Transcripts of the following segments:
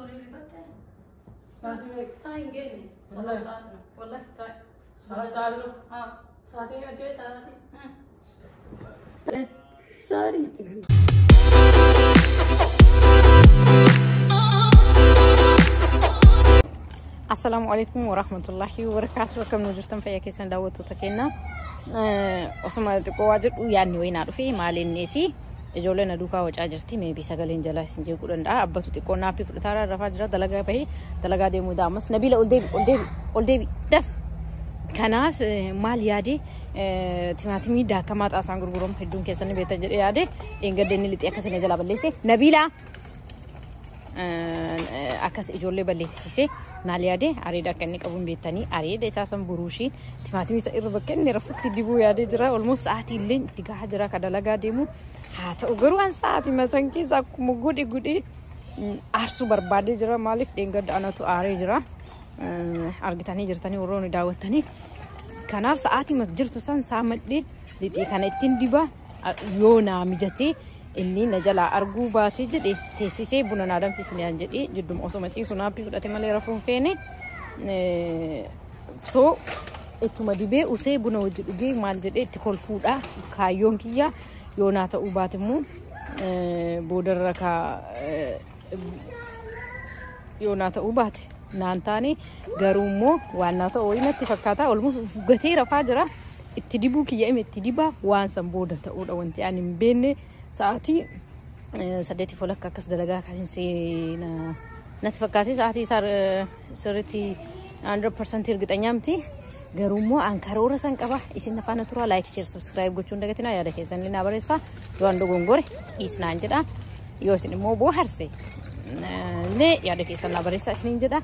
زوري بفتح ساعتين تاين جيني والله ساعتين والله تاين ساعتين ها ساعتين أجي تاني سوري السلام عليكم ورحمة الله وبركاته. كم نجرتم في كيسان داوود تكينا أسمع تقواجد ويعني وين عارفي مالين نسي جولنا دوكا وجاجرتي مي بي سغالين جلاس نجي قولن أبتو تكونا في فلتارا رفاجرة دلقا به دلقا دي مدامس نبيل أولدي دف كناس مال يادي تماتمي دا كمات أسان غرغرم هدون كيسان بيتا يادي إنغدني لتي أكسن جلا بلسي نبيلا أكاس إجولة بلسيسي ماليادي أريدا كني كابون بيتاني أريدا إساسا بروشي تماتمي سائر بكني رفضت ديبو يادي جرا والموس ساعتي لين تيجا جرا كدلقا ديمو هات أقولون ساعتي مثلا كيسا مغودي أرسو بربادي جرا مالف دينغد أنا تو أري جرا أرجتاني جرتاني وروني داوتاني كناف ساعتي مسجرتو سان سامدي لتي كانتين ديبا يونا ميجاتي إني نجلا أرجوباتي جدي تيسيسي بنا نادم في سنيان جدي جدوم أسمعتي سنابي فلاتي مالي رفون فيني so ituma dibe use buna wajjuge maal jedhe itti kolfuudha kaayyoon kiyya yoonaa ta'uu baatimu boodarra ka yoonaa ta'uu baate naan taane garuu immoo waannaa ta'uu inatti fakkaata olmu gatee rafaa jira itti dibuu kiyya ime itti diba waan san booda ta'uudha wanti ani hin beenne sa'aatii saddeetii folakka akkas dalagaa kan seena natti fakkaate sa'aatii sirriitti 100% irgixanya miti garuu immoo ankaroora san qaba isin nafaana tura like share subscribe gochuun dagatina yaada keessan lina bareessa waan dogongore isnaan jedha yoo isin immoo booharse ne yaada keessan na bareessa isin jedha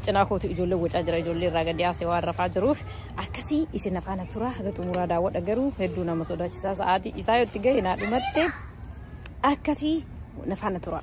cinaa kootu ijoollee wacaa jira ijoollee irraa gadi asee waan rafaa jiruuf akkasii isin nafaana tura haga xumuraa daawwadha garuu hedduu nama sodaachisaa sa'aatii isaa yotti gahe naa dhumatte akkasii nafaana tura.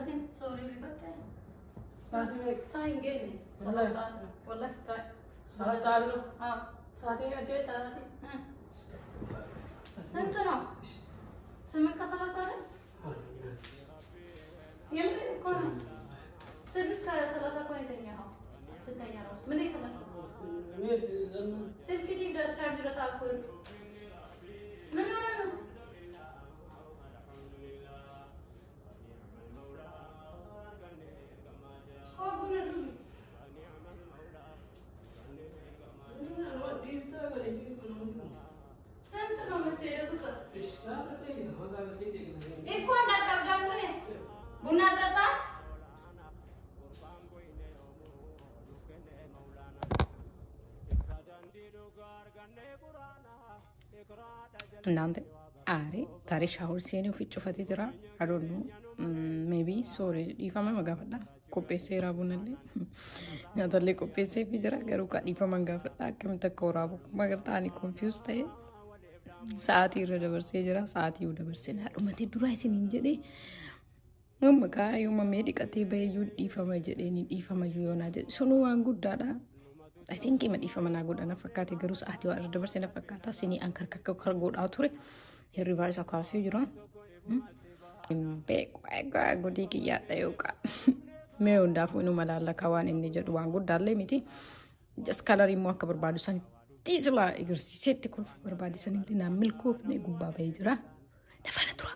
Katin, sorry, rifatte. Saati meeqa? Taa hin geenye. Wallahi. Saati. Wallahi, taa. Saati nu. Haa. Saati meeqa jee taati? Santa no? Sumit ka salat natin? Yemin ko na. Service ka salat ako ni Tanya ho. Sa Tanya ho. Mali ka lang. Sir किसी स्टार्ट जरा था आपको no no no oh bukan dulu sense no mete itu kan eko anda tak dalam ni guna tata እናንተ አሬ ታሪ ሻወር ሲኔ ፊቹ ፈቲ ድራ አይ ዶንት ኖ ሜቢ ሶሪ ዲፋማ መጋፈዳ ቆጴሴ ራቡነሌ ናተሌ ቆጴሴ ፊጅራ ገሩ ካ ዲፋማ መጋፈዳ ከመ ተኮራቡ ማገርታኒ ኮንፊውዝ ታይ ሰዓት ይረደ በርሴ ጅራ ሰዓት ይው ደበርሴ ና ዱመቴ ዱራ ሲን እንጀዴ መካ ዩማ ሜዲ ቀቴ በዩ ዲፋማ ጀዴኒ ዲፋማ ዩዮና ጀ ሱኑ ዋን ጉዳዳ I think ima difa mana godana fakkate garus ati wa arda bersena fakkata sini angkar kakak god auture hirriba isa kwasi jura be kwa godi ki ya tayo ka me unda fu no malala kawan inni jadu wan godalle miti just kalari mo ka berbadu san tisla igursi setti kul berbadi san dina milko ne gubba bay jira dafana tura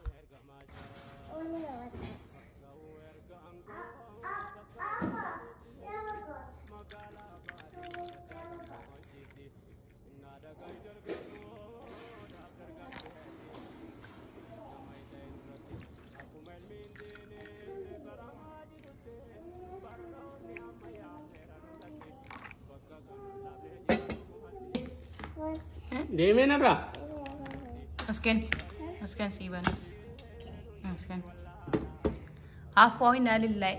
Demen apa? Asken siban. Asken. Afoina lillahi.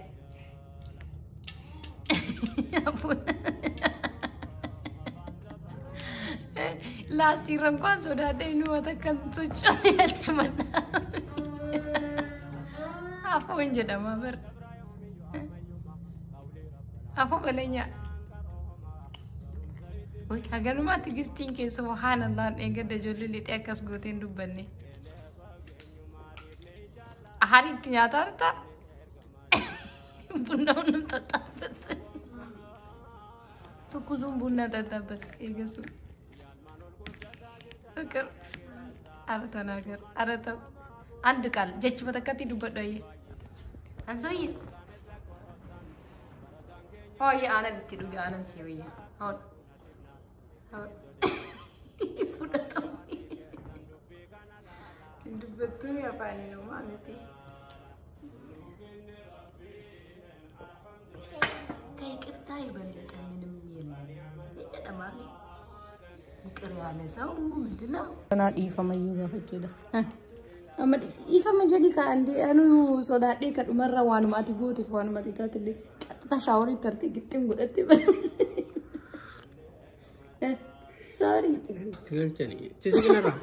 Last year kon sudah ada ini watakan suci ya cuma. Afoin jadi mabar. Apa belanya? Woi, agan mati gisting ke subhanallah enggak ada joli lit ekas gotin dubbanni. Hari ternyata ta. Bunna unum tatabat. Tu kuzum bunna tatabat egasu. Fikir arata nagar arata andkal jech batakati dubbat doy. Ansoy. Oh iya ana ditiduga ana siwiya. Oh. Ibu datang. Itu betul ya Pak ini nama nanti. Kayak kita ibarat minum minum. Ini ada mami. Kerjanya sahu, mana? Karena Ifa maju gak fajar. Amat Ifa menjadi kan dia anu saudara dia kat umar rawan mati buat Ifa mati kat dia. Kita shower terti kita buat itu. Sorry. Tinggal cari. Cisi kenapa?